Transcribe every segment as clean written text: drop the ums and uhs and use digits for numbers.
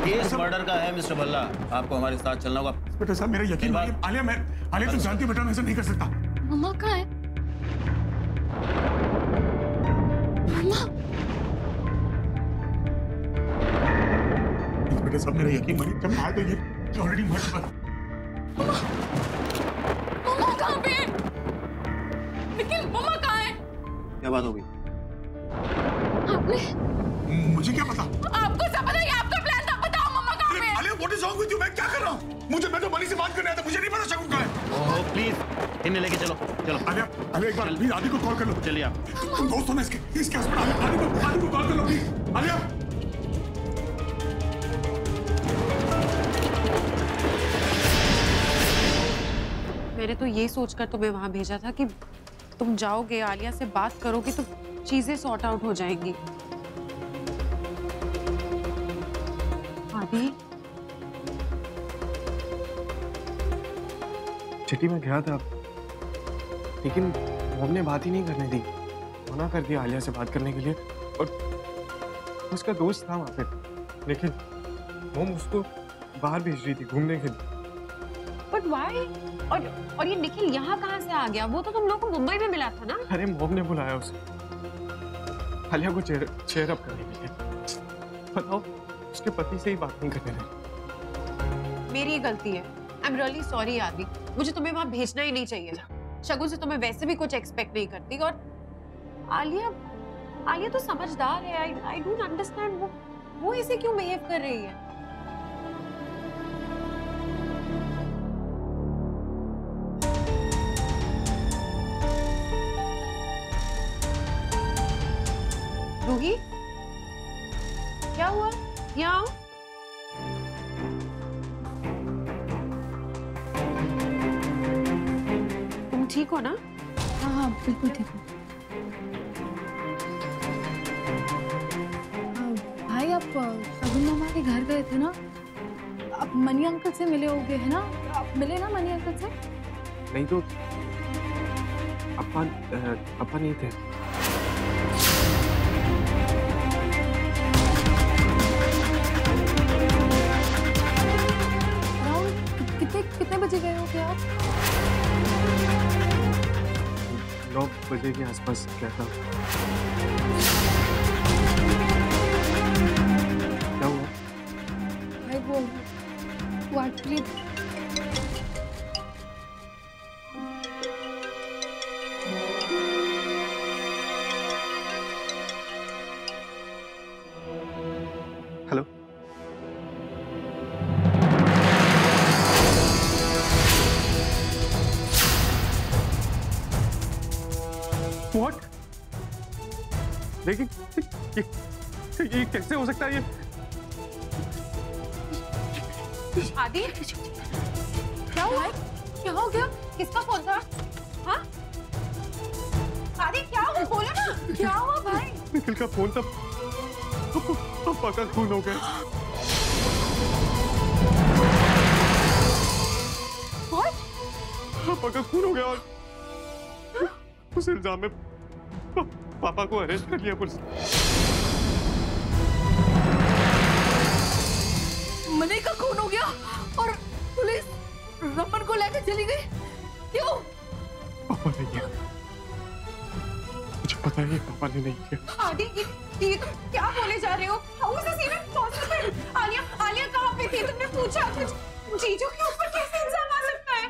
Case murder का है mister Bhalla, आपको हमारे साथ चलना होगा। बेटा साहब मेरा यकीन मानिए, आलिया तुम जानती हो बेटा मैं ऐसा नहीं कर सकता। मम्मा कहाँ है? मम्मा बेटा साहब मेरा यकीन मानिए, जब आया तो ये ऑलरेडी मर चुका। मम्मा कहाँ पे है? निखिल मम्मा कहाँ है? क्या बात हो गई? आपने मुझे क्या पता? आपको सब पता है, आपका प्लान था। बताओ मम्मा कहाँ पे है? Alia what is wrong with you? मैं क्या कर रहा हूँ? मैं तो मनी से बात करने आया था, मुझे नहीं पता शगुन कहाँ है। ओह प्लीज इन्हें लेके चलो चलो। आलिया एक बार प्लीज आदि को कॉल कर लो। चलिए आप। तुम दोस्त हो ना इसके अस्पताल में, आदि को कॉल कर लो प्लीज। आलिया मैंने तो ये सोचकर तुम्हें वहां भेजा था कि तुम जाओगे, आलिया से बात करोगे तो चीजें सॉर्ट आउट हो जाएंगी। आदि चिट्ठी में गया था लेकिन मॉम ने बात ही नहीं करने दी, मना कर दिया आलिया से बात करने के लिए। और उसका दोस्त था वहां पे, लेकिन मॉम उसको बाहर भेज रही थी घूमने के लिए। But why? और ये निखिल यहाँ कहाँ से आ गया? वो तो तुम लोग को मुंबई में मिला था ना? अरे मॉम ने बुलाया उसे आलिया को चेयर अप करने के लिए। बताओ उसके पति से ही बात नहीं करने रहे। मेरी गलती है। आई एम रियली सॉरी आदि, मुझे तुम्हें वहां भेजना ही नहीं चाहिए था। शगुन से तो मैं वैसे भी कुछ एक्सपेक्ट नहीं करती। और आलिया तो समझदार है। आई डोंट अंडरस्टैंड वो ऐसे क्यों बिहेव कर रही है। रूही क्या हुआ? यहाँ आओ। तुम ठीक हो ना? हाँ हाँ बिल्कुल ठीक हूँ। भाई आप शगुन मामा के घर गए थे ना, आप मनी अंकल से मिले होगे है ना? आप मिले ना मनी अंकल से? नहीं तो अपा नहीं थे। कितने बजे गए हो क्या आप? 9 बजे के आसपास क्या था। क्या हुआ? भाई वो एक्चुअली हेलो व्हाट? लेकिन ये कैसे हो सकता है? ये आदि क्या हुआ? क्या हो गया? किसका फोन था? हाँ आदि क्या हुआ? बोलो ना क्या हुआ भाई? निखिल का फोन था, पापा का खून हो गया। पापा का खून हो गया और उस इल्जाम में पापा को अरेस्ट कर लिया पुलिस। मनी का खून हो गया और पुलिस रमन को लेकर चली गई। क्यों? पापा ने किया, मुझे पता है पापा ने नहीं किया। आदि ये तुम क्या बोले जा रहे हो? How is this even possible? Alia कहाँ पे थी? तुमने पूछा कुछ? जीजू के ऊपर कैसे इल्जाम आ सकता है?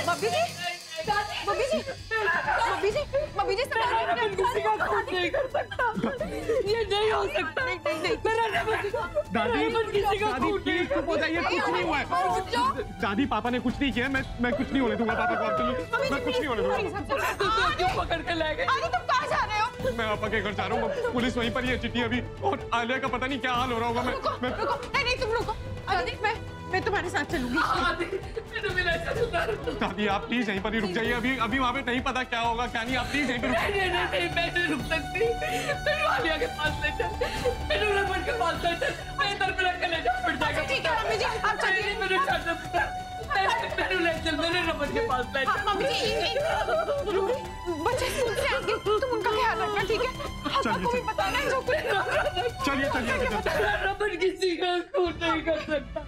मम्मी जी, मम्मी जी किसी का कुछ नहीं कर सकता। ये नहीं हो सकता। दादी प्लीज चुप हो जाइए, कुछ नहीं हुआ है। दादी पापा ने कुछ नहीं किया, मैं कुछ नहीं होने दूंगा पापा को। आपके मैं कुछ नहीं होने दूंगा। क्यों पकड़ के ले गए? तुम कहाँ जा रहे हो? मैं पापा के घर जा रहा हूँ, पुलिस वहीं पर ही है चिट्ठी अभी, और आलिया का पता नहीं क्या हाल हो रहा होगा। मैं नहीं तुम रुको। मैं तुम्हारे साथ चलूंगी। दादी आप प्लीज यहीं पर ही रुक जाइए, अभी वहाँ पे नहीं पता क्या होगा क्या नहीं। आप प्लीज यहीं पर नहीं मैं नहीं रुक सकती। मैं आलिया के पास ले चल, मैं रमन के पास ले चल, मैं इधर पे रख के ले जा, फट जाएगा। ठीक है मम्मी जी आप चलिए। मेरे मैंने ले चल, मेरे रमन के पास ले चल। मम्मी जी बच्चे स्कूल से आएंगे, तुम उनका ख्याल रखना ठीक है? चलिए बताना है जो कुछ चलिए चलिए रमन किसी का खून नहीं कर सकता,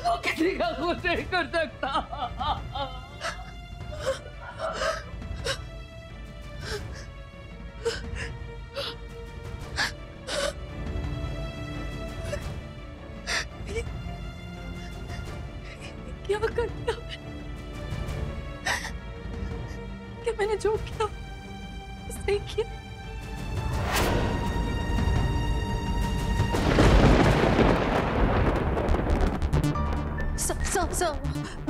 वो किसी का खून नहीं कर सकता। क्या कर दिया कि मैंने जो किया सही किया। सर,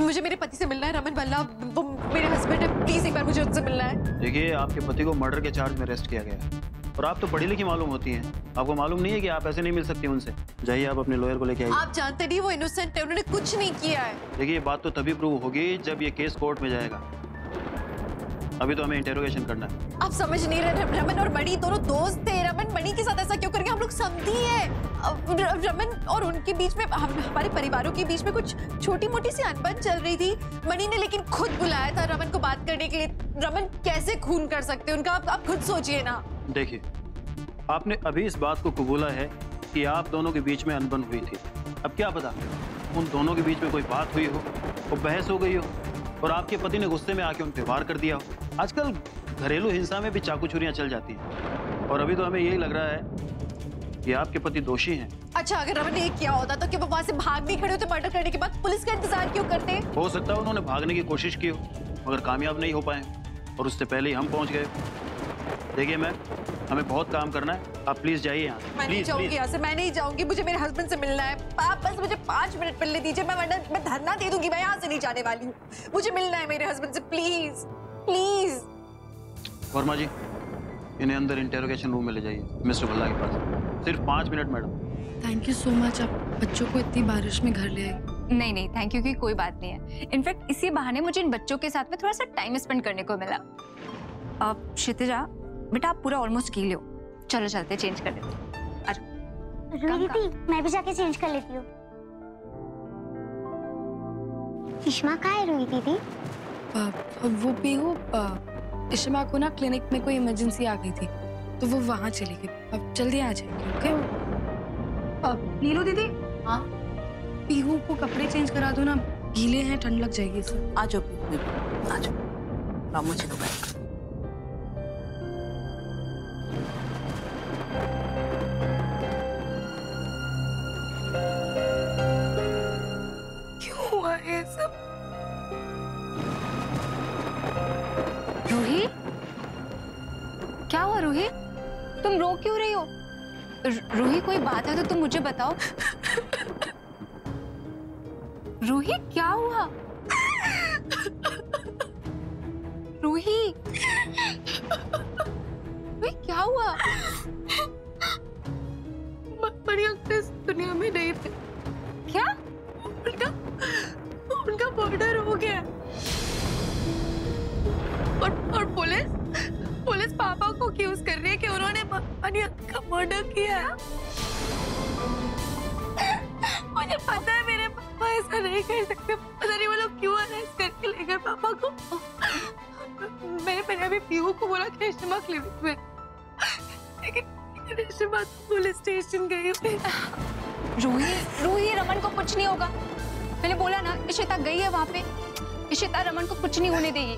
मुझे मेरे पति से मिलना है, रमन भल्ला, वो मेरे हस्बैंड है, प्लीज एक बार मुझे उनसे मिलना है। देखिए, आपके पति को मर्डर के चार्ज में अरेस्ट किया गया है और आप तो पढ़ी लिखी मालूम होती हैं, आपको मालूम नहीं है कि आप ऐसे नहीं मिल सकती उनसे। जाइए, आप अपने लॉयर को लेके आइए। आप जानते नहीं वो इनोसेंट है, उन्होंने कुछ नहीं किया है। देखिए, ये बात तो तभी प्रूव होगी जब ये केस कोर्ट में जाएगा। अभी तो हमें इंटेरोगेशन करना है। आप समझ नहीं रहे, रमन और मणि दोनों दोस्त थे। रमन मणि के साथ ऐसा क्यों करेंगे? हम लोग समझी है। रमन और उनके बीच में, हमारे परिवारों के बीच में कुछ छोटी मोटी सी अनबन चल रही थी। मणि ने लेकिन खुद बुलाया था रमन को बात करने के लिए। रमन कैसे खून कर सकते हैं उनका? आप खुद सोचिए ना। देखिए, आपने अभी इस बात को कबूला है कि आप दोनों के बीच में अनबन हुई थी। अब क्या पता उन दोनों के बीच में कोई बात हुई हो, वो बहस हो गई हो और आपके पति ने गुस्से में आके उन पे वार कर दिया हो। आजकल घरेलू हिंसा में भी चाकू छुरियां चल जाती हैं और अभी तो हमें यही लग रहा है कि आपके पति दोषी हैं। अच्छा, अगर रमन ने ये किया होता तो क्या वो वहां से भाग नहीं खड़े होते? मर्डर करने के बाद पुलिस का इंतजार क्यों करते? हो सकता है उन्होंने भागने की कोशिश की हो मगर कामयाब नहीं हो पाए और उससे पहले ही हम पहुंच गए। देखिए मैम, हमें बहुत काम करना है, आप प्लीज जाइए यहाँ से। मैं नहीं जाऊंगी यहाँ से, मैं नहीं जाऊंगी। मुझे मेरे हस्बैंड से मिलना है। आप बस मुझे 5 मिनट मिलने दीजिए, मैं धरना दे दूंगी। मैं यहाँ से नहीं जाने वाली हूँ। मुझे मिलना है मेरे हस्बैंड से, प्लीज प्लीज। वर्मा जी, इन्हें अंदर इंटेरोगेशन रूम में ले जाइए, मिस्टर भल्ला के पास। सिर्फ 5 minute madam. Thank you so much, आप बच्चों को इतनी बारिश में घर ले आए। नहीं नहीं, थैंक यू की कोई बात नहीं है। इनफैक्ट इसी बहाने मुझे इन बच्चों के साथ में थोड़ा सा टाइम स्पेंड करने को मिला। अब क्षितिजा बेटा, आप पूरा ऑलमोस्ट की लो, चलो चलते चेंज कर लेते। रूही दीदी, मैं भी जाके चेंज कर लेती हूँ। इश्मा कहाँ है रूही दीदी? वो पीहू, इश्मा को ना क्लिनिक में कोई इमरजेंसी आ गई थी तो वो वहाँ चली गई। अब जल्दी आ जाएगी। ओके नीलू दीदी। हाँ, पीहू को कपड़े चेंज करा दो ना, गीले हैं, ठंड लग जाएगी इसे। आ जाओ पीहू, आ जाओ। रामू जी को बैठ। क्यों हुआ ये सब? रूही, क्या हुआ रूही? तुम रो क्यों रही हो? रूही, कोई बात है तो तुम मुझे बताओ। रूही, क्या हुआ? रूही, रूही क्या हुआ? बढ़िया इस दुनिया में नहीं थे। क्या? उनका मर्डर हो गया और पुलिस पापा को एक्यूज कर रही है कि उन्होंने मनिया का मर्डर किया है। मुझे पता है मेरे पापा ऐसा नहीं कर सकते। पता नहीं वो लोग क्यों अरेस्ट करके ले गए पापा को। मैंने अभी पीहू को बोला कि इश्मा क्लिनिक में, लेकिन इश्मा पुलिस स्टेशन गई हुई। रूही, रमन को कुछ नहीं होगा। मैंने बोला ना, इशिता गई है वहाँ पे। इशिता रमन को कुछ नहीं होने देगी।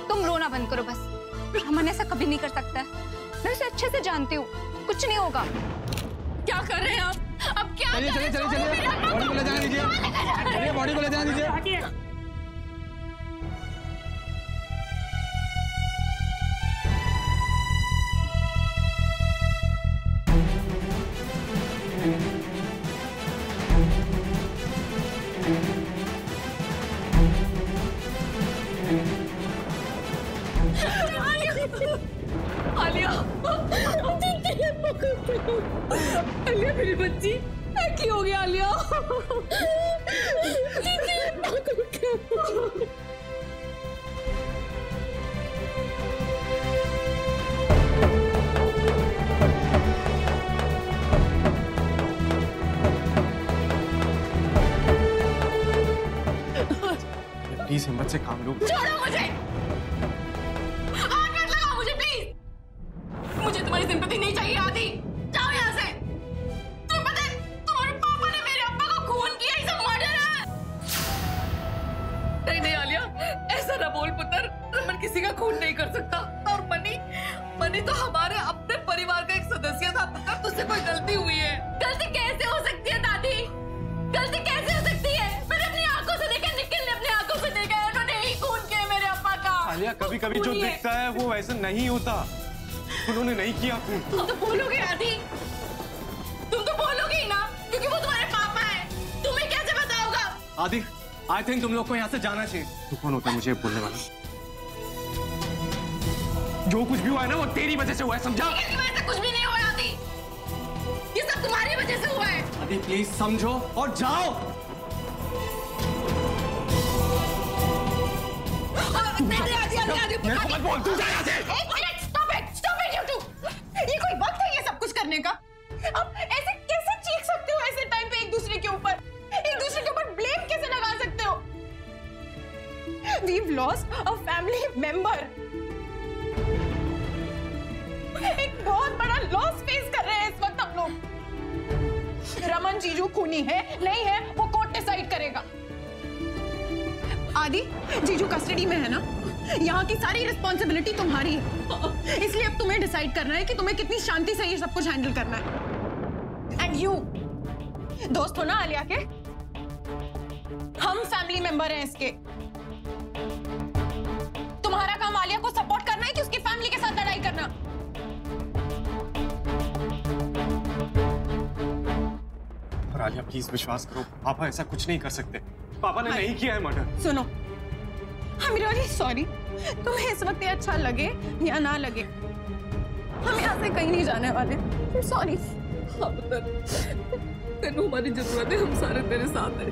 तुम रोना बंद करो बस। रमन ऐसा कभी नहीं कर सकता है, मैं उसे अच्छे से जानती हूँ। कुछ नहीं होगा। क्या कर रहे हैं आप? अब क्या? चलिए चलिए चलिए चलिए, बॉडी को ले जाने दीजिए। चलिए बॉडी को ले जाने दीजिए। आलिया मेरी बच्ची, क्या हो गया आलिया? प्लीज हिम्मत से काम लो। छोड़ो मुझे, हाथ मत लगाओ मुझे प्लीज। मुझे तुम्हारी सिंपैथी नहीं चाहिए। खून नहीं कर सकता। और मनी तो हमारे अपने परिवार का एक सदस्य था। अगर तुझसे कोई गलती हुई है। गलती कैसे हो सकती है दादी? गलती कैसे हो सकती है? मैंने अपनी आंखों से देखा, निखिल ने अपनी आंखों से देखा है, उन्होंने ही खून किया मेरे अप्पा का। आलिया, कभी कभी जो दिखता है वो वैसे नहीं होता। उन्होंने नहीं किया खून। तुम तो बोलोगे आदि, तुम तो बोलोगे ही ना, क्योंकि वो तुम्हारे पापा है। तुम्हें कैसे पता होगा? आदि, आई थिंक तुम लोग को यहाँ से जाना चाहिए। तू कौन होता है मुझे बोलने वाला? जो कुछ भी हुआ है ना वो तेरी वजह से हुआ है, समझा? किसी वजह से कुछ भी नहीं हुआ आदि, ये सब तुम्हारी वजह से हुआ है। आदि प्लीज समझो और जाओ। मेरे को मत बोल, तू जा यहाँ से। एक minute, stop it, you two। ये कोई वक्त है ये सब कुछ करने का? अब ऐसे कैसे चीख सकते हो ऐसे टाइम पे एक दूसरे के ऊपर? एक दूसरे के ऊपर ब्लेम कैसे लगा सकते हो? We've lost a family member। एक बहुत बड़ा लॉस फेस कर रहे हैं इस वक्त हम लोग। रमन जीजू खूनी है नहीं है वो कोर्ट डिसाइड करेगा। आदि, जीजू कस्टडी में है ना, यहाँ की सारी रिस्पॉन्सिबिलिटी तुम्हारी है, इसलिए अब तुम्हें डिसाइड करना है कि तुम्हें कितनी शांति से ये सब कुछ हैंडल करना है। एंड यू दोस्त हो ना आलिया के, हम फैमिली मेंबर हैं इसके। तुम्हारा काम आलिया को सपोर्ट करना है कि उसकी फैमिली के साथ लड़ाई करना। और आलिया प्लीज विश्वास करो, पापा ऐसा कुछ नहीं कर सकते। पापा ने नहीं किया है मर्डर। सुनो, I'm really sorry। तुम्हें इस वक्त ये अच्छा लगे या ना लगे, हम यहाँ से कहीं नहीं जाने वाले। I'm sorry। तेनू हमारी जरूरत है, हम सारे तेरे साथ हैं।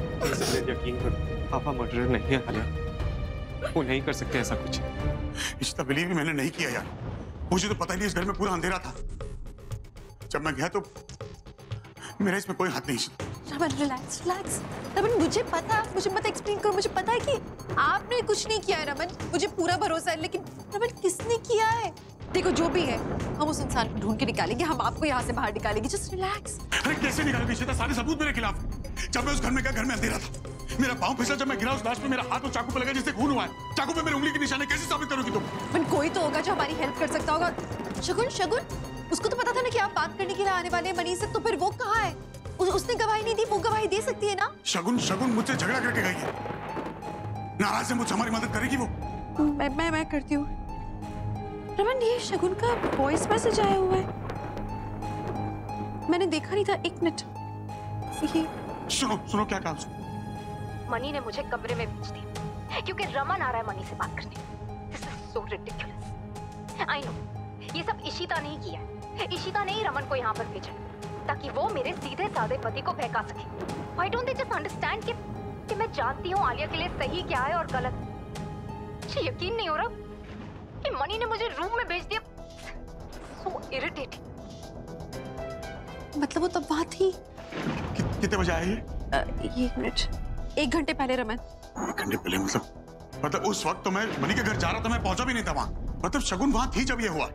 यकीन करो, पापा मर्डरर नहीं है आलिया, वो नहीं कर सकते ऐसा कुछ। इतना बिलीव भी मैंने नहीं किया यार, मुझे तो पता ही नहीं, इस घर में पूरा अंधेरा था। जब मैं गया तो मेरा इसमें कोई हाथ नहीं। Raman relax relax. रमन मुझे पता एक्सप्लेन करो। मुझे पता है कि आपने कुछ नहीं किया है रमन, मुझे पूरा भरोसा है, लेकिन रमन किसने किया है? देखो जो भी है हम उस इंसान को ढूंढ के निकालेंगे, हम आपको यहाँ से बाहर निकालेंगे। Just relax. अरे कैसे निकालोगे श्वेता? सारे सबूत मेरे खिलाफ। जब मैं उस घर में गया, घर में अंधेरा था, मेरा पाँव फिसला, जब मैं गिरा उस लाश पे मेरा हाथ उस चाकू पे लगा जिससे खून हुआ है। चाकू पे मेरी उंगली के निशान है, कैसे साबित करोगी तुम? रमन कोई तो होगा जो हमारी हेल्प कर सकता होगा। शगुन उसको तो पता था ना कि आप बात करने के लिए आने वाले हैं मनी से, तो फिर वो कहाँ है? उसने गवाही नहीं दी, वो गवाही दे सकती है ना? शगुन मुझसे झगड़ा करके गई है, नाराज है मुझसे, हमारी मदद करेगी वो? मैं करती हूँ। रमन ये शगुन का वॉइस मैसेज आया हुआ है, मैंने देखा नहीं था। एक मिनट, ये सुनो क्या कहा? मनी ने मुझे कमरे में भेज दिया क्योंकि रमन आ रहा है मनी से बात करने। This is so ridiculous. I know ये सब इशिता ने किया है। इशिता ने ही रमन को यहाँ पर भेजा ताकि वो मेरे सीधे साधे पति को बहका सके। Why don't they just understand कि मैं जानती हूँ आलिया के लिए सही क्या है और गलत। मुझे यकीन नहीं हो रहा कि मनी ने मुझे रूम में भेज दिया। So irritating। मतलब वो तब वहाँ थी? कितने बजे आए ये? एक मिनट, 1 घंटे पहले रमन। 1 घंटे पहले? मतलब उस वक्त तो मैं मनी के घर जा रहा था, मैं पहुंचा भी नहीं था वहाँ। मतलब शगुन वहाँ थी जब ये हुआ।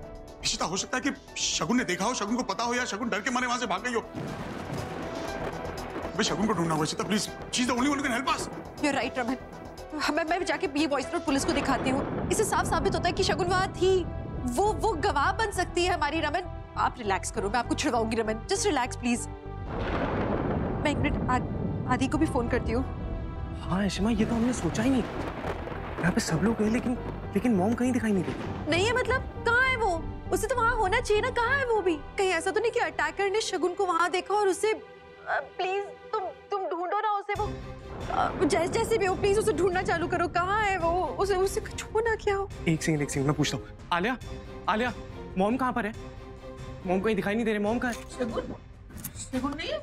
इशिता हो सकता है कि शगुन ने देखा हो, शगुन को पता हो, या शगुन डर के मारे वहां से भाग गई हो। अबे शगुन को ढूंढना होगा Ishita, please. She is the only one who can help us. You are right Raman. मैं जाके ये वॉइस नोट पुलिस को दिखाती हूँ। इससे साफ साबित होता है कि शगुन वहाँ थी। वो गवाह बन सकती है हमारी। रमन आप रिलैक्स करो, मैं आपको छुड़वाऊंगी। Raman just relax please. मैं 1 मिनट आदि को भी फोन करती हूँ। हाँ शिमा, ये तो हमने सोचा ही नहीं। यहाँ पे सब लोग गए लेकिन मॉम कहीं दिखाई नहीं दी। नहीं है मतलब? कहाँ है वो? उसे तो वहाँ होना चाहिए ना, कहाँ है वो भी? कहीं ऐसा तो नहीं कि अटैकर ने शगुन को वहाँ देखा और उसे प्लीज तुम ढूंढो ना उसे। वो जैसे भी हो प्लीज उसे ढूंढना चालू करो। कहाँ है वो? उसे छू ना क्या हो। एक सेकंड मैं पूछता हूँ। आलिया मॉम कहाँ पर है? मॉम कहीं दिखाई नहीं दे रहे। मॉम कहाँ है? शगुन नहीं है?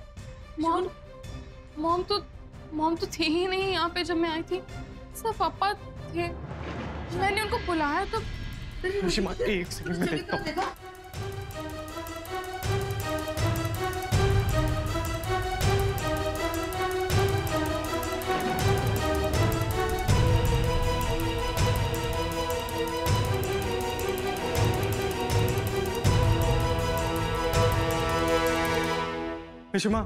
मॉम तो थी ही नहीं यहाँ पे जब मैं आई थी। सिर्फ पापा थे, मैंने उनको बुलाया तो। शिमा एक सेकंड में देखता हूँ। शिमा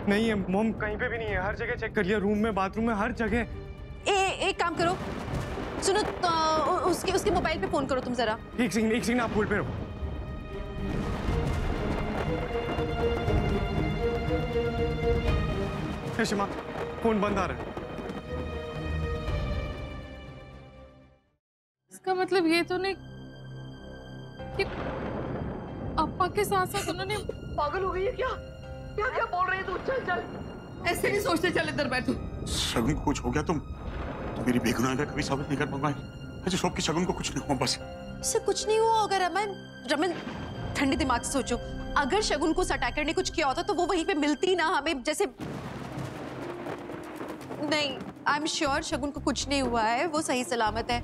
नहीं है, मॉम कहीं पे भी नहीं है। हर जगह चेक कर लिया, रूम में, बाथरूम में, हर जगह। एक काम करो, सुनो उसके उसके मोबाइल पे फोन करो तुम जरा। एक सेकंड आप होल्ड पे रहो। शिमा, फोन बंद आ रहा है। इसका मतलब ये तो नहीं कि अप्पा के साथ साथ उन्होंने। पागल हो गई है क्या? क्या क्या बोल रही है तू? चल चल, ऐसे नहीं सोचते, चल इधर बैठ। शगुन को कुछ हो गया तुम मेरी बेगुनाही कभी साबित नहीं कर पाऊंगा। मुझे शौक की शगुन को कुछ नहीं हुआ बस। इससे कुछ नहीं हुआ होगा रमन ठंडे दिमाग से सोचो। अगर शगुन को उस अटैकर ने कुछ किया होता तो वो वहीं पे मिलती ना हमें जैसे। नहीं, आई एम श्योर शगुन को कुछ नहीं हुआ है, वो सही सलामत है।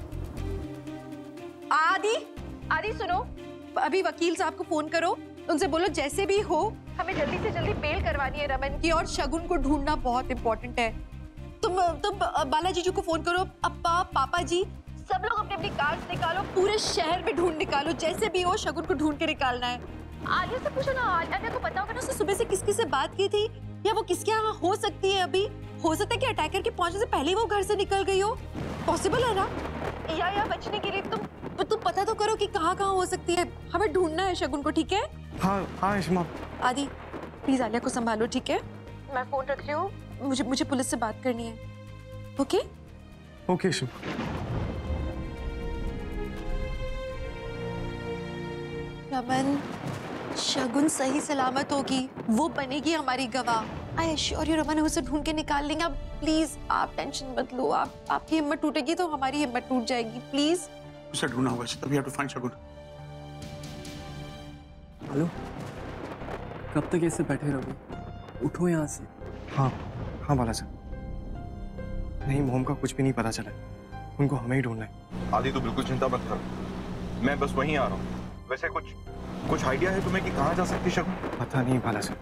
आदि सुनो, अभी वकील साहब को फोन करो, उनसे बोलो जैसे भी हो हमें जल्दी से जल्दी बेल करवानी है रमन की, और शगुन को ढूंढना बहुत इंपॉर्टेंट है। तुम बालाजी जी को फोन करो, अप्पा पापा जी सब लोग अपनी अपनी कार्ड्स निकालो, पूरे शहर में ढूंढ निकालो, जैसे भी हो शगुन को ढूंढ के निकालना है। आलिया से पूछो ना, आलिया को पता होगा ना उसने सुबह से किस से बात की थी, या वो किसके यहाँ हो सकती है अभी। हो सकता है कि अटैकर के पहुंचने से पहले वो घर से निकल गई हो, पॉसिबल है ना। या बचने के लिए तुम पता तो करो कि कहाँ हो सकती है, हमें ढूंढना है शगुन को, ठीक है? हाँ शिमा। आदि प्लीज आलिया को संभालो, ठीक है? मैं फोन रख रही हूँ, मुझे पुलिस से बात करनी है। ओके शिमा। रमन, शगुन सही सलामत होगी, वो बनेगी हमारी गवाह। आई एश्योर यू रमन, उसे ढूंढ के निकाल लेंगे। आप प्लीज आप टेंशन मत लो, आपकी हिम्मत टूटेगी तो हमारी हिम्मत टूट जाएगी, प्लीज। उसे ढूंढना होगा, तभी टू फाइंड शगुन। हेलो, कब तक ऐसे बैठे रहोगे? उठो यहाँ से। हाँ बाला साहब, नहीं मोम का कुछ भी नहीं पता चला, उनको हमें ही ढूंढना है। आदि तू बिल्कुल चिंता मत कर, मैं बस वहीं आ रहा हूँ। वैसे कुछ आइडिया है तुम्हें कि कहाँ जा सकती शगुन? पता नहीं बाला साहब,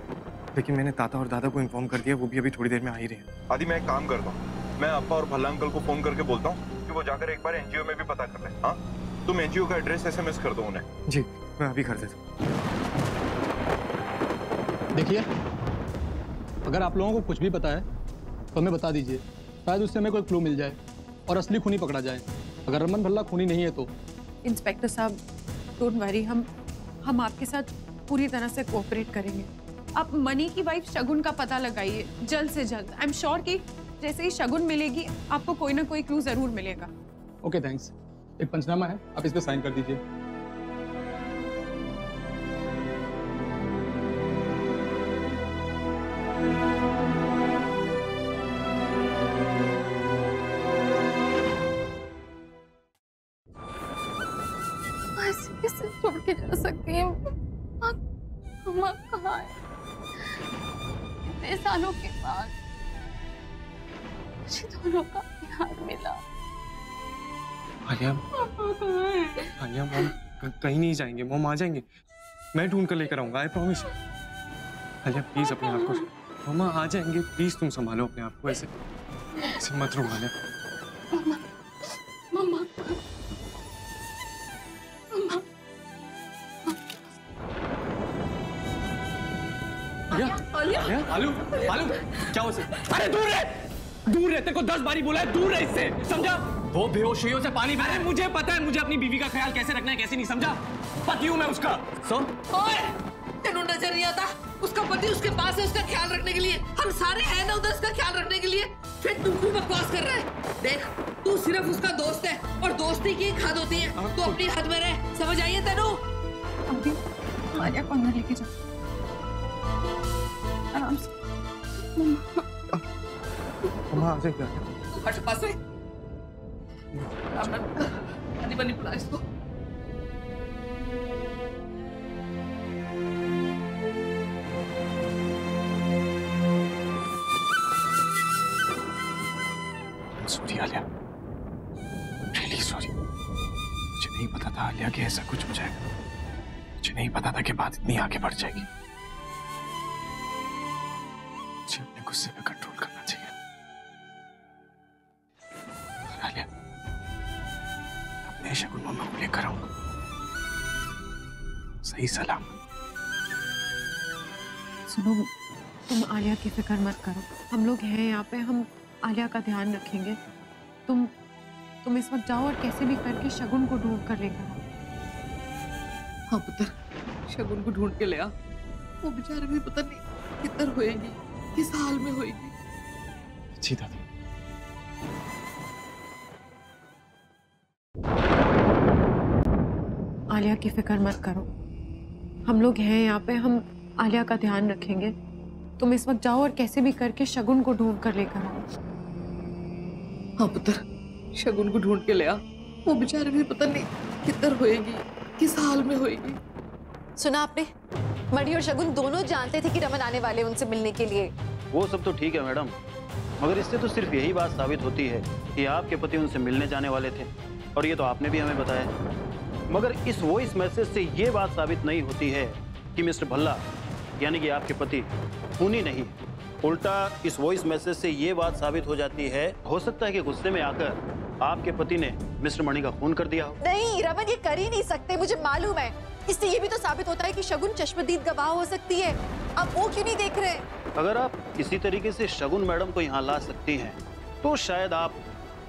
लेकिन मैंने ताता और दादा को इन्फॉर्म कर दिया, वो भी अभी थोड़ी देर में आ ही रहे हैं। आदि मैं एक काम करता हूँ, मैं अप्पा और भल्ला अंकल को फोन करके बोलता हूँ कि वो जाकर एक बार एनजीओ में भी पता कर ले। हाँ, तुम एनजीओ का एड्रेस SMS कर दो उन्हें। जी, मैं अभी कर देता हूँ। देखिए, अगर आप लोगों को कुछ भी पता है तो हमें बता दीजिए, शायद उससे हमें कोई क्लू मिल जाए और असली खूनी पकड़ा जाए। अगर रमन भल्ला खूनी नहीं है तो। इंस्पेक्टर साहब डोंट वरी, हम आपके साथ पूरी तरह से कोऑपरेट करेंगे। आप मनी की वाइफ शगुन का पता लगाइए जल्द से जल्द। आई एम श्योर कि जैसे ही शगुन मिलेगी आपको कोई ना कोई क्लू जरूर मिलेगा। Okay thanks. एक पंचनामा है, आप इस पे साइन कर दीजिए। कैसे छोड़ के जा सकती है? मम्मा कहाँ है? इतने सालों के बाद मुझे दोनों का प्यार मिला। आलिया मोम कहीं नहीं जाएंगे, मोम आ जाएंगे, मैं ढूंढ कर लेकर आऊंगा, आई प्रॉमिस। आलिया प्लीज अपने आप को, मम्मा आ जाएंगे, प्लीज तुम संभालो अपने आप को, ऐसे मत रो आलिया। मम्मा आलू क्या हो सकता? अरे दूर रह, तेरे को 10 बारी बोला है, दूर रह इससे, समझा? वो बेहोशियों से पानी पी रहा है। मुझे पता है, मुझे अपनी बीवी का ख्याल कैसे रखना है कैसे नहीं, समझा? पति हूं मैं उसका। ओए, तेनू नजर नहीं आता? उसका पति उसके पास है, उसका ख्याल रखने के लिए। हम सारे हैं ना उधर उसका ख्याल रखने के लिए। फिर तू क्यों बकवास कर रहा है? देख, तू सिर्फ उसका दोस्त है और दोस्ती की हद होती है, तो अपनी हद में रह, समझ आई है तेनू? अभी आलिया को अंदर लेके जाओ, आराम से। मम्मा आ जाएगा। हट पास से। बनी बनी बुला इसको। Sorry Alia, really sorry. मुझे नहीं पता था आलिया कि ऐसा कुछ हो जाएगा, मुझे नहीं पता था कि बात इतनी आगे बढ़ जाएगी। मुझे अपने गुस्से पे कंट्रोल करना चाहिए। आलिया, अपने शगुन मम्मा को लेकर आऊंगा, सही सलाम। सुनो, तुम आलिया की फिक्र मत करो, हम लोग हैं यहाँ पे, हम आलिया का ध्यान रखेंगे। तुम तुम इस वक्त जाओ और कैसे भी करके शगुन को ढूंढ कर लेकर आओ। हाँ पुत्र, शगुन को ढूंढ के ले आ। वो बेचारे भी पता नहीं किधर होएगी, किस हाल में होएगी। जी दादी। आलिया की फिक्र मत करो, हम लोग हैं यहाँ पे, हम आलिया का ध्यान रखेंगे। तुम इस वक्त जाओ और कैसे भी करके शगुन को ढूंढ कर लेकर आओ। हाँ पुत्र, शगुन को ढूंढ के ले आ। वो बेचारे भी पता नहीं किधर होएगी, किस हाल में होएगी। सुना आपने? मणि और शगुन दोनों जानते थे कि रमन आने वाले उनसे मिलने के लिए। वो सब तो ठीक है मैडम, मगर इससे तो सिर्फ यही बात साबित होती है कि आपके पति उनसे मिलने जाने वाले थे, और ये तो आपने भी हमें बताया। मगर इस वॉइस मैसेज से ये बात साबित नहीं होती है कि मिस्टर भल्ला यानी कि आपके पति खूनी नहीं। उल्टा इस वॉइस मैसेज से ये बात साबित हो जाती है, हो सकता है कि गुस्से में आकर आपके पति ने मिस्टर मणि का खून कर दिया हो। नहीं, रमन ये कर ही नहीं सकते, मुझे मालूम है। इससे ये भी तो साबित होता है कि शगुन चश्मदीद गवाह हो सकती है। अब वो क्यों नहीं देख रहे? अगर आप किसी तरीके से शगुन मैडम को यहाँ ला सकती हैं तो शायद आप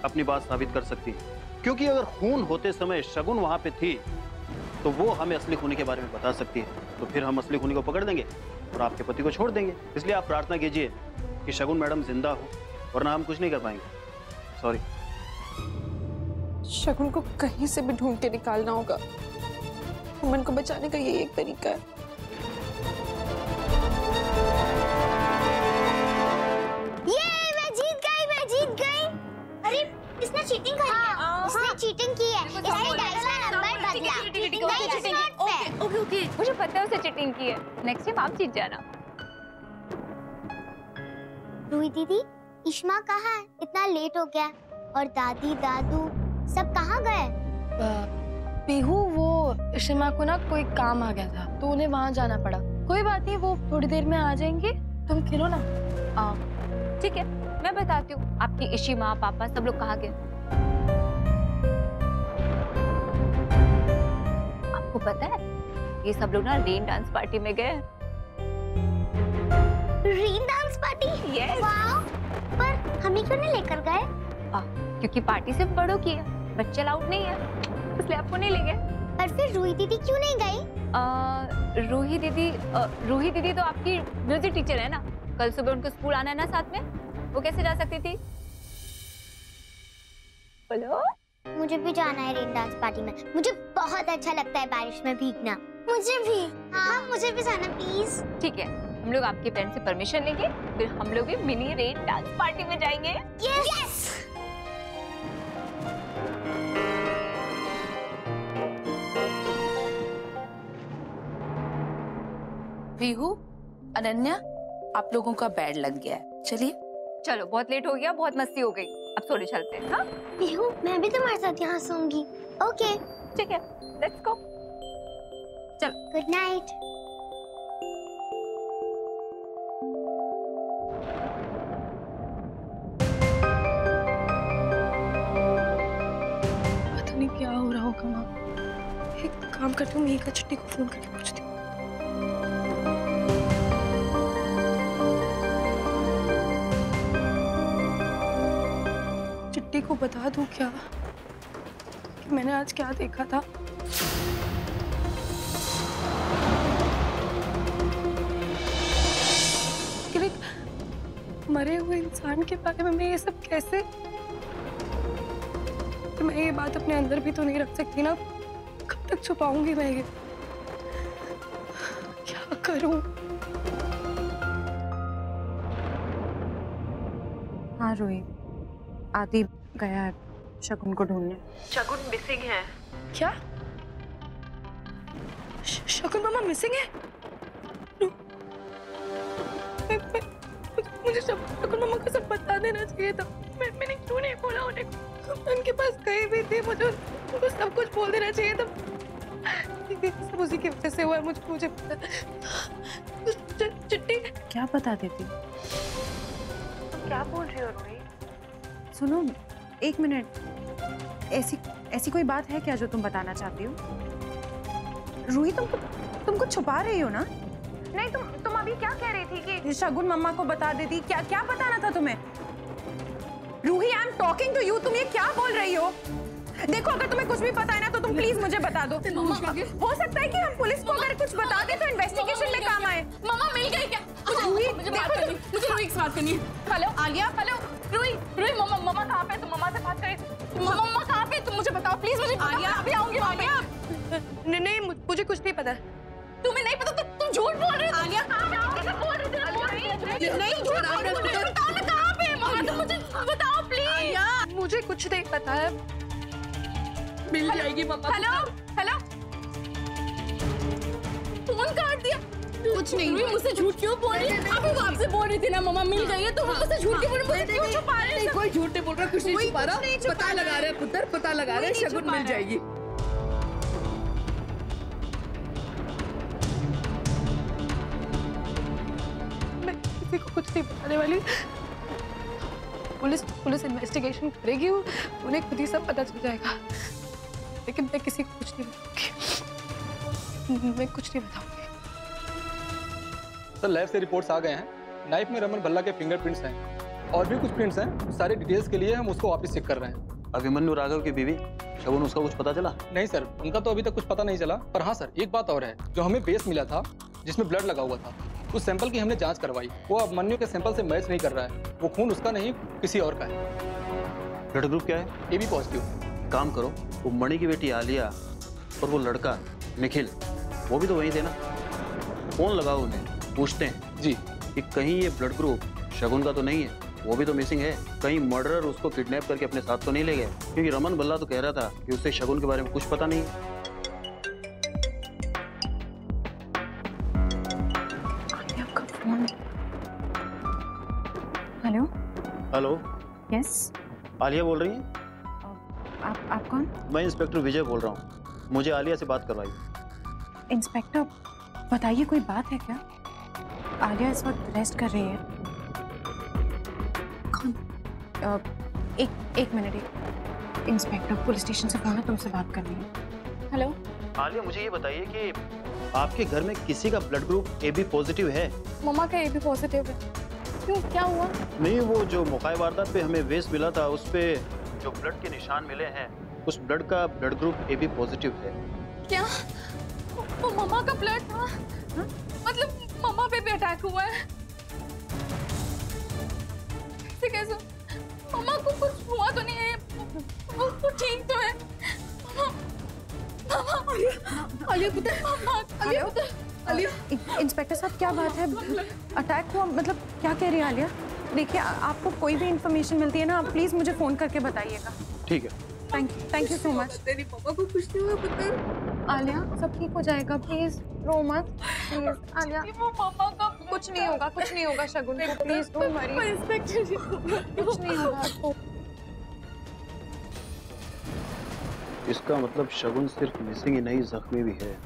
अपनी बात साबित कर सकती हैं, क्योंकि अगर खून होते समय शगुन वहाँ पे थी तो वो हमें असली खूनी के बारे में बता सकती है, तो फिर हम असली खूनी को पकड़ देंगे और आपके पति को छोड़ देंगे। इसलिए आप प्रार्थना कीजिए कि शगुन मैडम जिंदा हो, वरना हम कुछ नहीं कर पाएंगे। सॉरी। शगुन को कहीं से भी ढूंढ के निकालना होगा। रमन को बचाने का यही एक तरीका है। मैं जीत गई। अरे इसने चीटिंग कर दिया। उसने चीटिंग की है। इसने डायस का नंबर बदला। ओके मुझे पता है उसे चीटिंग की है। नेक्स्ट टाइम आप जीत जाना। रूही दीदी, इश्मा कहाँ है? इतना लेट हो गया। और दादी दादू सब कहाँ गए? पीहू, वो इशिमा को ना कोई काम आ गया था तो उन्हें वहाँ जाना पड़ा। कोई बात नहीं, वो थोड़ी देर में आ जाएंगे। तुम खेलो ना। ठीक है, मैं बताती हूँ। आपकी इशी माँ पापा सब लोग कहाँ गए? आपको पता है ये सब लोग ना रेन डांस पार्टी में गए। Rain dance party? Yes. Wow, पर हमें क्यों नहीं लेकर गए? क्योंकि पार्टी सिर्फ बड़ों की है, बच्चे अलाउड नहीं है, इसलिए आपको नहीं ले गए। पर फिर रूही दीदी क्यों नहीं गई? रूही दीदी तो आपकी म्यूजिक टीचर है ना। कल सुबह उनको स्कूल आना है ना साथ में, वो कैसे जा सकती थी? बोलो। मुझे भी जाना है रेन डांस पार्टी में। मुझे बहुत अच्छा लगता है बारिश में भीगना। मुझे भी। हाँ, मुझे भी जाना प्लीज। ठीक है, हम लोग आपके पेरेंट्स से परमिशन लेंगे, फिर हम लोग भी मिनी रेन डांस पार्टी में जाएंगे। यस। पीहू, अनन्या, आप लोगों का बेड लग गया है, चलिए। चलो, बहुत लेट हो गया, बहुत मस्ती हो गई, अब सोने चलते हैं। हाँ? पीहू, मैं भी तुम्हारे साथ यहाँ सोऊंगी। ओके, ठीक है, लेट्स गो। चलो, गुड नाइट। पता नहीं क्या हो रहा होगा माँ। एक काम करती हूँ, मेघा चिट्टी को फोन करके पूछती हूँ। चिट्टी को बता दूं क्या कि मैंने आज क्या देखा था? मरे हुए इंसान के बारे में मैं ये सब कैसे? तो मैं ये बात अपने अंदर भी तो नहीं रख सकती ना। कब तक छुपाऊंगी मैं ये? क्या करूं? हाँ रूही, आदि गया है शगुन को ढूंढने। शगुन मिसिंग है। क्या? शगुन मामा मिसिंग है? मुझे शगुन मामा को सब बता देना चाहिए था। मैंने क्यों नहीं बोला उन्हें? उनके पास कहीं भी थे, मुझे उनको सब कुछ बोल देना चाहिए था। सब उसी की वजह से हुआ है, मुझे पता। चिट्टी क्या बता देती? क्या बोल रही हो रूही? सुनो, एक मिनट। ऐसी कोई बात है क्या जो तुम बताना चाहती हो? रूही, तुम कुछ छुपा रही हो ना? नहीं, तुम अभी क्या कह रही थी कि शगुन मम्मा को बता देती? क्या बताना था तुम्हें? Ruhi, I am talking to you. तुम ये क्या बोल रही हो? देखो, अगर तुम्हें कुछ भी पता है ना तो तुम प्लीज मुझे बता दो। हो सकता है कि हम पुलिस को अगर कुछ बता दें तो इन्वेस्टिगेशन में काम आए। मम्मा मिल गई क्या? रूही, मुझे रूही से बात करनी है। हेलो आलिया, हेलो रूही, मम्मा कहाँ पे? तुम मम्मा से बात करें। मम्मा कहाँ पे? तुम मुझे बताओ प्लीज। मुझे आलिया, अभी आऊंगी। आलिया, नहीं, मुझे कुछ नहीं पता। तुम्हें नहीं पता? तुम झूठ बोल रहे हो। आलिया कहाँ पे? बोल रही थी। नहीं झूठ बोल रही हो। बताओ ना कहाँ पे? मम्मा तुम मुझे बताओ प्लीज। मुझे कुछ नहीं पता है। मिल जाएगी मम्मा। हेलो, फोन काट दिया। कुछ नहीं, मुझसे झूठ क्यों बोल रही है? अभी वो आपसे बोल रही थी ना मम्मा मिल गई है, तो मुझसे झूठ क्यों बोल रही है? मुझसे क्यों छुपा रहे हैं? कोई झूठ नहीं बोल रहा, कुछ नहीं छुपा रहा। पता लगा रहे पुत्र, पता लगा रहे, शगुन मिल जाएगी। मैं किसी को कुछ नहीं बताने वाली। पुलिस इन्वेस्टिगेशन करेगी, उन्हें खुद ही सब पता चल जाएगा। लेकिन मैं किसी को कुछ नहीं बताऊंगी। मैं कुछ नहीं बताऊंगी। सर, लैब से रिपोर्ट्स आ गए हैं। नाइफ में रमन भल्ला के फिंगरप्रिंट्स हैं और भी कुछ प्रिंट्स हैं। सारे डिटेल्स के लिए हम उसको वापस चेक कर रहे हैं। अभिमन्यु राघव की बीवी शगुन, उसका कुछ पता चला? नहीं सर, उनका तो अभी तक कुछ पता नहीं चला। पर हाँ सर, एक बात और है, जो हमें बेस मिला था जिसमें ब्लड लगा हुआ था, उस सैंपल की हमने जांच करवाई। वो अभिमन्यु के सैंपल से मैच नहीं कर रहा है। वो खून उसका नहीं, किसी और का है। ब्लड ग्रुप क्या है? AB positive. काम करो, वो मणि की बेटी आलिया और वो लड़का निखिल, वो भी तो वहीं थे ना? फोन लगाओ उन्हें, पूछते हैं जी कि कहीं ये ब्लड ग्रुप शगुन का तो नहीं है। वो भी तो मिसिंग है। कहीं मर्डरर उसको किडनैप करके अपने साथ तो नहीं ले गए? क्योंकि रमन भल्ला तो कह रहा था कि उसे शगुन के बारे में कुछ पता नहीं है। आपका phone. Hello. Hello. Yes. Alia बोल रही हैं? आप कौन? मैं इंस्पेक्टर विजय बोल रहा हूँ। मुझे आलिया से बात करवाइए। इंस्पेक्टर, बताइए कोई बात है क्या? आलिया इस वक्त रेस्ट कर रही है। कौन? एक मिनट। इंस्पेक्टर, पुलिस स्टेशन से फोन है, तुमसे बात करनी है। हेलो। आलिया, मुझे ये बताइए कि आपके घर में किसी का ब्लड ग्रुप AB पॉजिटिव है? मम्मा का AB पॉजिटिव है। क्यों, क्या हुआ? नहीं, वो जो मौका वारदात पे हमें वेस्ट मिला था, उस पे जो ब्लड के निशान मिले हैं, उस ब्लड का ब्लड ग्रुप AB पॉजिटिव है। क्या वो मम्मा का ब्लड था? मतलब मम्मा पे भी अटैक हुआ है? ऐसे कैसे? मम्मा को कुछ हुआ तो नहीं है? वो ठीक तो है? इंस्पेक्टर साहब, क्या बात है? अटैक हुआ मतलब क्या कह रही है आलिया? देखिए, आपको कोई भी इंफॉर्मेशन मिलती है ना, आप प्लीज मुझे फोन करके बताइएगा। ठीक है। Thank you so much. तेरी पापा को कुछ नहीं हुआ पुत्र? आलिया, सब ठीक हो जाएगा, प्लीज रो मत। प्लीज आलिया, वो मम्मा का कुछ नहीं होगा, कुछ नहीं होगा शगुन को, प्लीज डोंट वरी। कुछ नहीं होगा आपको। इसका मतलब शगुन सिर्फ मिसिंग ही नहीं, जख्मी भी है।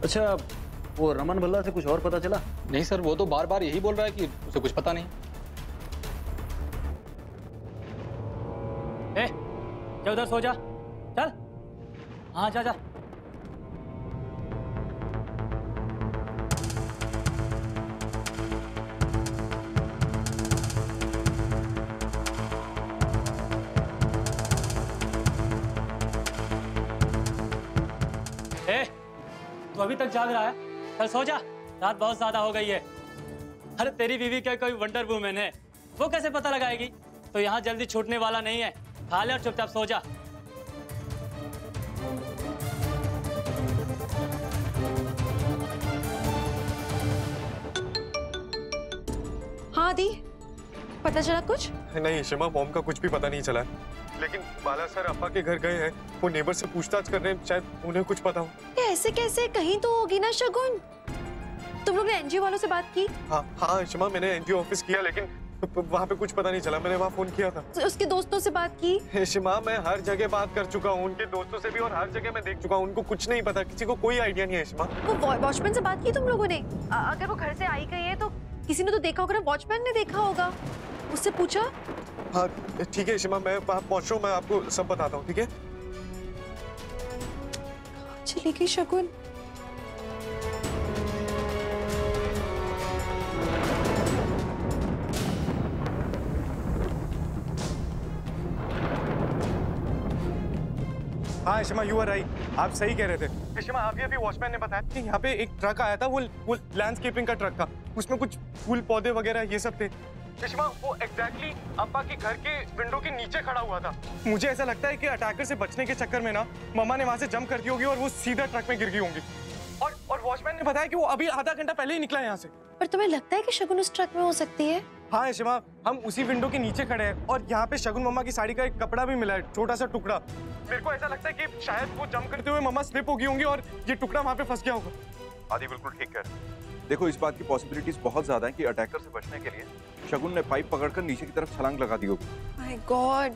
अच्छा, वो रमन भल्ला से कुछ और पता चला? नहीं सर, वो तो बार बार यही बोल रहा है कि उसे कुछ पता नहीं। जा उधर सो जा, चल। हाँ जा। तू अभी तक जाग रहा है? चल सो जा, रात बहुत ज्यादा हो गई है। अरे तेरी बीवी क्या कोई वंडर वुमन है? वो कैसे पता लगाएगी? तो यहाँ जल्दी छूटने वाला नहीं है। खा ले और चुपचाप सो जा। हाँ दी, पता चला कुछ? नहीं शिमा, मॉम का कुछ भी पता नहीं चला है। लेकिन बाला सर अपा के घर गए हैं, वो नेबर से पूछताछ कर रहे हैं, शायद उन्हें कुछ पता हो। ये ऐसे कैसे? कहीं तो होगी ना शगुन। तुम लोग ने NGO वालों से बात की? हाँ शिमा, मैंने NGO ऑफिस किया, लेकिन वहाँ पे कुछ पता नहीं चला। मैंने वहाँ फोन किया था। तो उसके दोस्तों से बात की? शिमा, मैं हर जगह बात कर चुका हूँ, उनके दोस्तों से भी, और हर जगह मैं देख चुका हूँ। उनको कुछ नहीं पता, किसी को कोई आइडिया नहीं है शिमा। वो वॉचमैन से बात की तुम लोगों ने? अगर वो घर से आई गई है तो किसी ने तो देखा होगा ना, वॉचमैन ने देखा होगा, उससे पूछा? हाँ ठीक है शिमा, मैं वहाँ पहुँच रहा हूँ, मैं आपको सब बताता हूँ, ठीक है? चली गई शगुन। हाँ इशिमा, यू आर राइट, आप सही कह रहे थे। इशिमा, अभी वॉचमैन ने बताया कि यहाँ पे एक ट्रक आया था, वो लैंडस्केपिंग का ट्रक था, उसमें कुछ फूल पौधे वगैरह ये सब थे। इशिमा, वो एग्जैक्टली अब्बा के घर के विंडो के नीचे खड़ा हुआ था। मुझे ऐसा लगता है कि अटैकर से बचने के चक्कर में ना मम्मा ने वहां से जंप कर दी होगी और वो सीधा ट्रक में गिर गई होंगी। और वॉचमैन ने बताया कि वो अभी आधा घंटा पहले ही निकला यहाँ से। पर तुम्हें लगता है कि शगुन उस ट्रक में हो सकती है? हाँ इशिमा, हम उसी विंडो के नीचे खड़े हैं और यहाँ पे शगुन मम्मा की साड़ी का एक कपड़ा भी मिला है, छोटा सा टुकड़ा। मेरे को ऐसा लगता है कि शायद वो जंप करते हुए मम्मा स्लिप हो गई होंगी और ये टुकड़ा वहाँ पे फंस गया होगा। आदि बिल्कुल ठीक कह रहे हैं। देखो, इस बात की पॉसिबिलिटीज बहुत ज्यादा है कि अटैकर से बचने के लिए शगुन ने पाइप पकड़कर नीचे की तरफ छलांग लगा दी होगी। My god,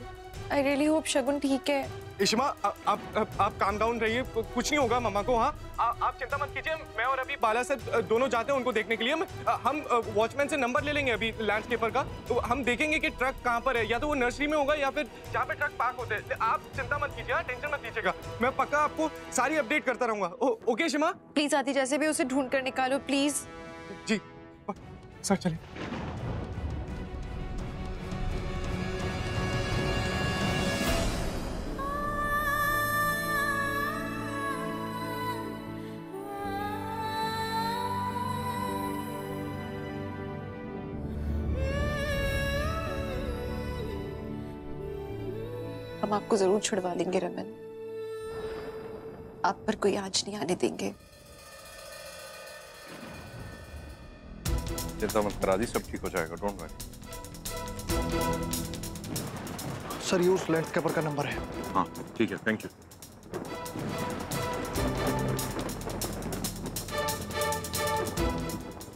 I really hope Shagun ठीक है। इशिमा, आप काम डाउन रहिए, कुछ नहीं होगा मम्मा को। हाँ, आप चिंता मत कीजिए, मैं और अभी बाला सर दोनों जाते हैं उनको देखने के लिए। हम वॉचमैन से नंबर ले लेंगे अभी लैंडस्केपर का, तो हम देखेंगे कि ट्रक कहाँ पर है, या तो वो नर्सरी में होगा या फिर जहाँ पे ट्रक पार्क होते हैं। आप चिंता मत कीजिए, टेंशन मत लीजिएगा, मैं पक्का आपको सारी अपडेट करता रहूंगा। ओके इशिमा? प्लीज आदि जैसे भी उसे ढूंढ कर निकालो प्लीज। जी सर, चलिए। हम आपको जरूर छुड़वा लेंगे रमन, आप पर कोई आंच नहीं आने देंगे। चिंता मत करा दी, सब ठीक हो जाएगा, डोंट वरी। सर ये उस लैंडस्केपर का नंबर है। हाँ ठीक है, थैंक यू।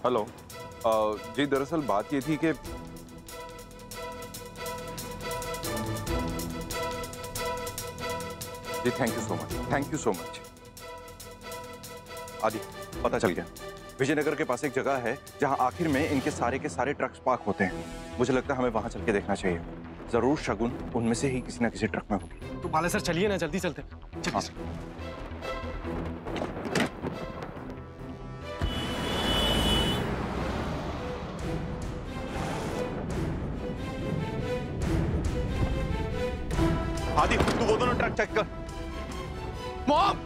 हेलो, जी दरअसल बात ये थी कि जी थैंक यू सो मच। आदि, पता चल गया, विजयनगर के पास एक जगह है जहां आखिर में इनके सारे के सारे ट्रक्स पार्क होते हैं। मुझे लगता है हमें वहां चल के देखना चाहिए, जरूर शगुन उनमें से ही किसी ना किसी ट्रक में होगी। तो बाला सर चलिए ना, जल्दी चलते। हाँ। आदि, तू वो दोनों ट्रक चेक कर। मॉम!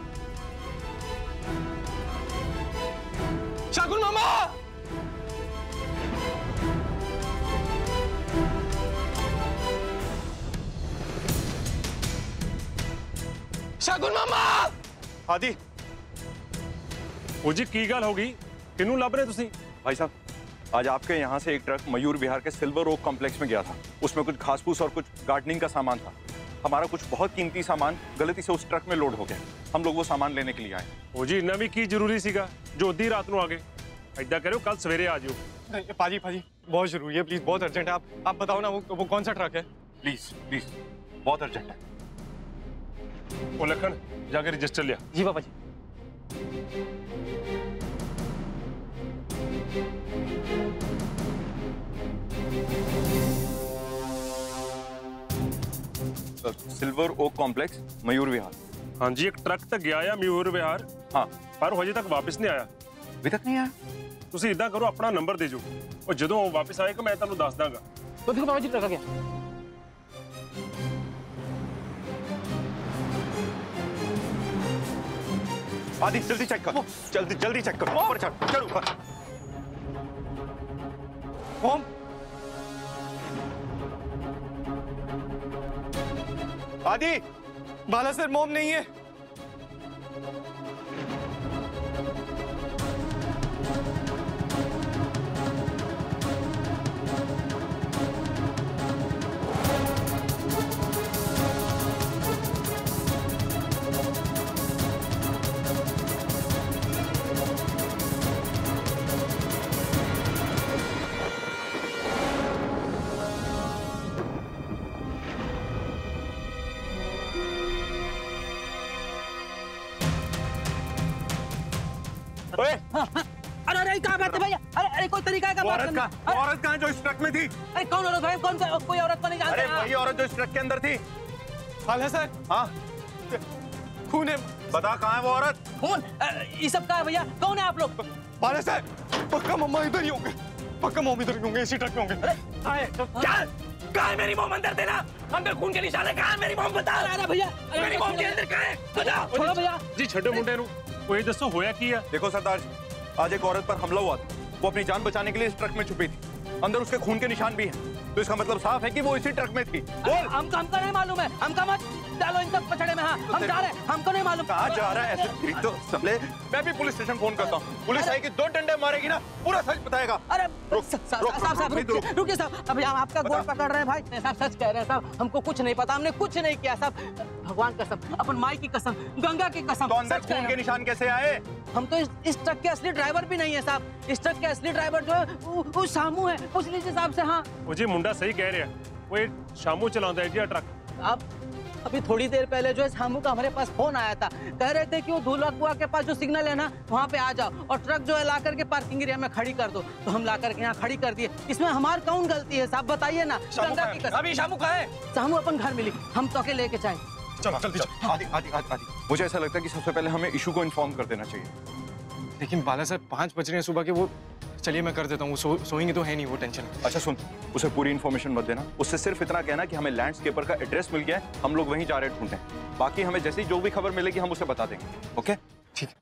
शगुन मामा! शगुन मामा! आदि, ओ जी की गल होगी, किनू लभ रहे तुसी? भाई साहब, आज आपके यहाँ से एक ट्रक मयूर विहार के सिल्वर ओक कॉम्प्लेक्स में गया था। उसमें कुछ घास फूस और कुछ गार्डनिंग का सामान था। हमारा कुछ बहुत कीमती सामान गलती से उस ट्रक में लोड हो गया। हम लोग वो सामान लेने के लिए आए। ओ जी इन्ना भी की जरूरी सीगा जो अद्धी रात को आ गए? ऐदा करो कल सवेरे आ जाओ। नहीं, पाजी बहुत जरूरी है, प्लीज, बहुत अर्जेंट है। आप बताओ ना वो कौन सा ट्रक है? प्लीज बहुत अर्जेंट है। ओ लखन, जाके रजिस्टर लिया। जी पापा जी। Silver okay complex Mayur Vihar. हाँ जी, एक ट्रक तक गया है मयूर विहार। हाँ, पर हजे तक वापस नहीं आया। अभी तक नहीं आया? तुसी इदा करो, अपना नंबर दे जो, और जदों वापस आएगा मैं तुहानू दस दांगा। तो देखो पापा जी, ट्रक आ गया। आदि जल्दी चेक कर, जल्दी चेक करो। ऊपर चढ़ ऊपर। मॉम! आदि! बाला सर, मॉम नहीं है। अरे क्या बात है भैया? अरे कोई तरीका है क्या बात करने का? औरत कहाँ जो इस ट्रक में थी? अरे कौन औरत भाई? कौन सा? कोई औरत को नहीं जानते? अरे वही औरत जो इस ट्रक के अंदर थी। बाला सर, हाँ, खून है। बता कहाँ है वो औरत? खून? ये सब क्या है भैया? कौन है आप लोग? बाला सर, पक्का मम्मा इधर ही होंगे, पक्का मम्मी इधर ही होंगे, इसी ट्रक में होंगे। अरे क्या? कहाँ है मेरी मॉम? अंदर देना, अंदर खून के निशान है। कहाँ है मेरी मॉम? बता। अरे भैया, मेरी मॉम के अंदर कहाँ है? बताओ। छोड़ो भैया जी, छड्डो मुंडे नु वो ये दसो होया की है। देखो सरदार जी, आज एक औरत पर हमला हुआ था। वो अपनी जान बचाने के लिए इस ट्रक में छुपी थी। अंदर उसके खून के निशान भी हैं। तो इसका मतलब साफ है कि वो इसी ट्रक में थी। बोल। हमको नहीं मालूम है। हमका मत डालो इन सब पछड़े में। हाँ, हम जा रहे हैं, हमको नहीं मालूम कहाँ जा रहा है ऐसे तो साले। मैं भी पुलिस स्टेशन फोन करता हूँ। पुलिस आएगी, 2 डंडे मारेगी ना, पूरा सच बताएगा। अरे साहब रुकिए साहब, अभी हम आपका गोड़ पकड़ रहे हैं भाई। साहब सच कह रहे हैं साहब, हमको कुछ नहीं पता, हमने कुछ नहीं किया साहब। भगवान कसम, अपन माई की कसम, गंगा की कसम। तो अंदर खून के निशान कैसे आए? हम तो इस ट्रक के असली ड्राइवर भी नहीं है साहब। इस ट्रक के असली ड्राइवर जो है वो शामू है। पूछ लीजिए साहब से। हाँ वो जी मुंडा सही कह रहा है, वो ये शामू चलाता है जी ट्रक। आप अभी थोड़ी देर पहले जो है शामू का हमारे पास फोन आया था। कह रहे थे कि वो धूला कुआं के पास जो सिग्नल है ना, वहाँ पे आ जाओ और ट्रक जो है ला करके पार्किंग एरिया में खड़ी कर दो। तो हम ला करके यहाँ खड़ी कर दिए। इसमें हमारी कौन गलती है साहब, बताइए ना। गंगा की कसम। अभी शामू कहाँ है? शामू अपन घर मिली, हम तो के लेके जाए। चल जल्दी चल। आदि मुझे ऐसा लगता है कि सबसे पहले हमें इशू को इन्फॉर्म कर देना चाहिए। लेकिन बाला साहब 5 बज रहे हैं सुबह के। वो चलिए मैं कर देता हूँ। वो सोएंगे तो है नहीं, वो टेंशन। अच्छा सुन, उसे पूरी इन्फॉर्मेशन मत देना। उससे सिर्फ इतना कहना कि हमें लैंडस्केपर का एड्रेस मिल गया है, हम लोग वहीं जा रहे हैं ढूंढने। बाकी हमें जैसी जो भी खबर मिलेगी हम उसे बता देंगे। ओके ठीक है।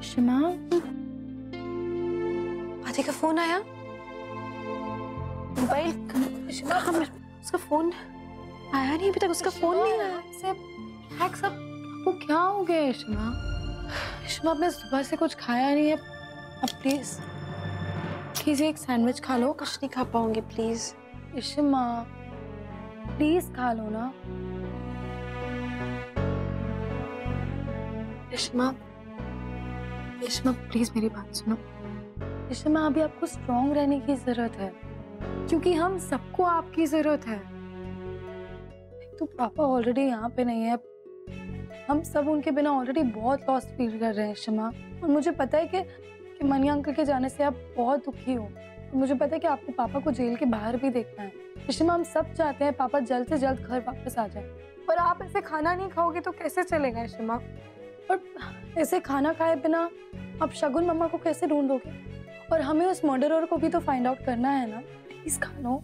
शिमा, आदि का फोन आया। मोबाइल उसका फोन आया नहीं अभी तक। उसका फोन नहीं आया। सब वो क्या हो गया है शिमा? शिमा, आपने सुबह से कुछ खाया नहीं है। अब प्लीज एक सैंडविच खा लो। कुछ नहीं खा पाऊंगी प्लीज। शिमा प्लीज खा लो ना। शिमा प्लीज मेरी बात सुनो। शिमा, अभी आपको स्ट्रॉन्ग रहने की जरूरत है, क्योंकि हम सबको आपकी जरूरत है। तो पापा ऑलरेडी यहाँ पे नहीं है। हम सब उनके बिना ऑलरेडी बहुत लॉस्ट फील कर रहे हैं शिमा। और मुझे पता है कि मनी अंकल के जाने से आप बहुत दुखी हो। और मुझे पता है कि आपको पापा को जेल के बाहर भी देखना है। शिमा, हम सब चाहते हैं पापा जल्द से जल्द घर वापस आ जाए। पर आप ऐसे खाना नहीं खाओगे तो कैसे चलेगा शिमा? और ऐसे खाना खाए बिना आप शगुन मम्मा को कैसे ढूंढोगे? और हमें उस मर्डरर को भी तो फाइंड आउट करना है ना। प्लीज खा लो।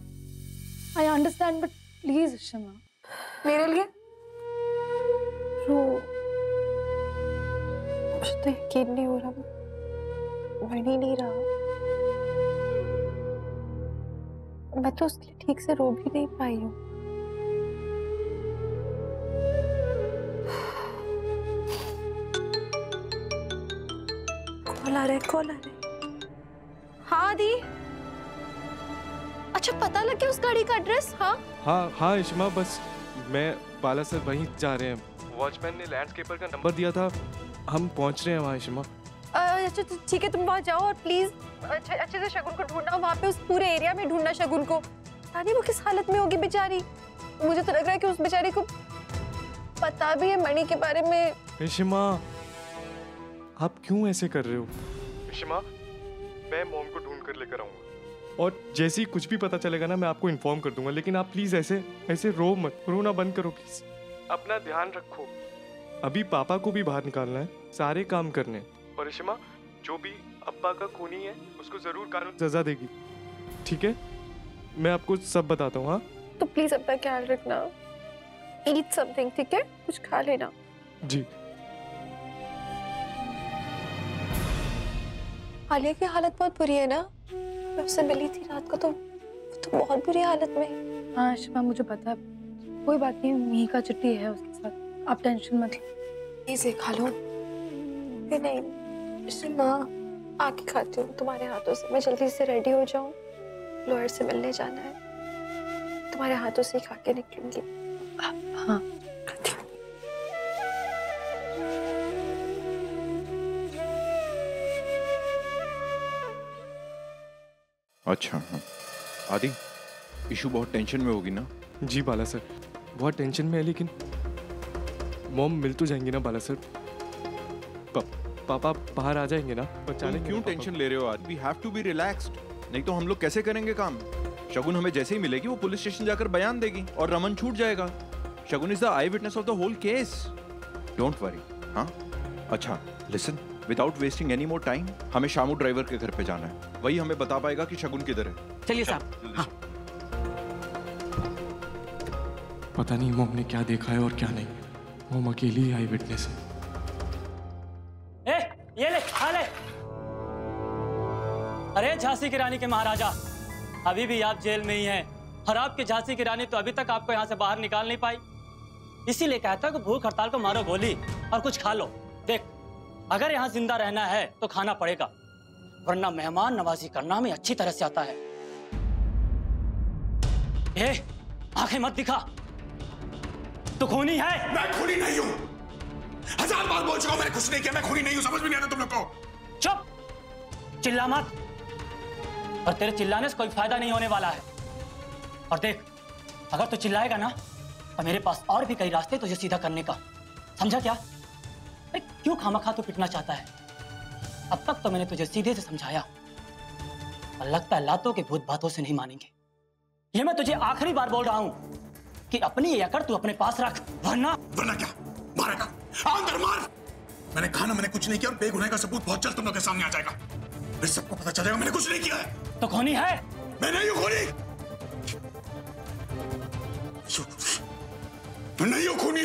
आई अंडरस्टैंड, बट प्लीज शिमा, मेरे लिए मुझे तो यकीन नहीं हो रहा, बन ही नहीं रहा। मैं तो उसके लिए ठीक से रो भी नहीं पाई हूँ। कॉल आ रहा है। हाँ दी, अच्छा पता लग गया उस गाड़ी का एड्रेस? हाँ इश्मा, बस मैं बाला सर वहीं जा रहे हैं। वॉचमैन ने लैंडस्केपर का नंबर दिया था, हम पहुंच रहे हैं वहाँ इश्मा। अच्छा ठीक है, तुम वहाँ जाओ और प्लीज अच्छे से शगुन को ढूंढना। वहाँ पे उस पूरे एरिया में ढूंढना शगुन को। पता नहीं वो किस हालत में होगी बेचारी। मुझे तो लग रहा है कि उस बेचारी को पता भी है मणि के बारे में। इश्मा, आप क्यों ऐसे कर रहे हो? इश्मा, मैं मॉम को ढूंढ कर लेकर आऊंगा और जैसे ही कुछ भी पता चलेगा ना मैं आपको इन्फॉर्म कर दूंगा। लेकिन आप प्लीज ऐसे रो मत, रोना बंद करो प्लीज। अपना ध्यान रखो। अभी पापा को भी बाहर निकालना है, सारे काम करने। और इश्मा, जो भी अब्बा का खूनी है उसको जरूर कानून सजा देगी, ठीक है? मैं आपको सब बताता हूँ। हाँ तो प्लीज अपना ख्याल रखना। ईट समथिंग, ठीक है? कुछ खा लेना। जी। आलिया की हालत बहुत बुरी है ना? मैं उससे मिली थी रात को, तो बहुत बुरी हालत में। हाँ शिमा, मुझे पता है। कोई बात नहीं, मीही का चिट्ठी है उसके साथ, आप टेंशन मत लो। इसे खा लो। नहीं शिमा, आके खाती हूँ तुम्हारे हाथों से। मैं जल्दी से रेडी हो जाऊँ, लॉयर से मिलने जाना है। तुम्हारे हाथों से ही खा के निकलूंगी। हाँ अच्छा। हाँ आदि, इशू बहुत टेंशन में होगी ना? जी बाला सर, बहुत टेंशन में है। लेकिन मॉम मिल तो जाएंगी ना बाला सर? पापा बाहर आ जाएंगे ना? तुम क्यों टेंशन ले रहे हो Adi? We have to be relaxed, नहीं तो हम लोग कैसे करेंगे काम? शगुन हमें जैसे ही मिलेगी वो पुलिस स्टेशन जाकर बयान देगी और रमन छूट जाएगा। Shagun is the eye witness of the whole case. Don't worry. हाँ अच्छा listen, without wasting any more time हमें शामू ड्राइवर के घर पे जाना है। वही हमें बता पाएगा कि शगुन किधर है। चलिए साहब। हाँ। पता नहीं मोम ने क्या देखा है और क्या नहीं। मोम अकेली आई विटनेस है। ये ले, खा ले। अरे झांसी की रानी के महाराजा, अभी भी आप जेल में ही हैं और आपकी झांसी की रानी तो अभी तक आपको यहाँ से बाहर निकाल नहीं पाई। इसीलिए कहता है कि भूख हड़ताल को मारो गोली और कुछ खा लो। देख, अगर यहाँ जिंदा रहना है तो खाना पड़ेगा, वरना मेहमान नवाजी करना हमें अच्छी तरह से आता है। आंखें मत दिखा, तू खूनी है। मैं खूनी नहीं हूँ, 1000 बार बोल चुका हूं, मैंने कुछ नहीं किया। मैं खूनी नहीं हूँ, समझ में नहीं आता तुम लोग को। चुप, चिल्ला मत, और तेरे चिल्लाने से कोई फायदा नहीं होने वाला है। और देख, अगर तू चिल्लाएगा ना तो मेरे पास और भी कई रास्ते तुझे सीधा करने का, समझा क्या? अरे क्यों खामखा तू पिटना चाहता है? अब तक तो मैंने तुझे सीधे से समझाया, और लगता है लातों के भूत बातों से नहीं मानेंगे। ये मैं तुझे आखिरी बार बोल रहा हूं कि अपनी ये अकड़ तू अपने पास रख, वरना क्या मारेगा? अंदर मार। मैंने खाना, मैंने कुछ नहीं किया और बेगुनाही का सबूत बहुत जल्द तुम लोग के सामने आ जाएगा। फिर सबको पता चल जाएगा मैंने कुछ नहीं किया है। तो खूनी है? मैं नहीं हूं खूनी, मैं नहीं हूं खूनी।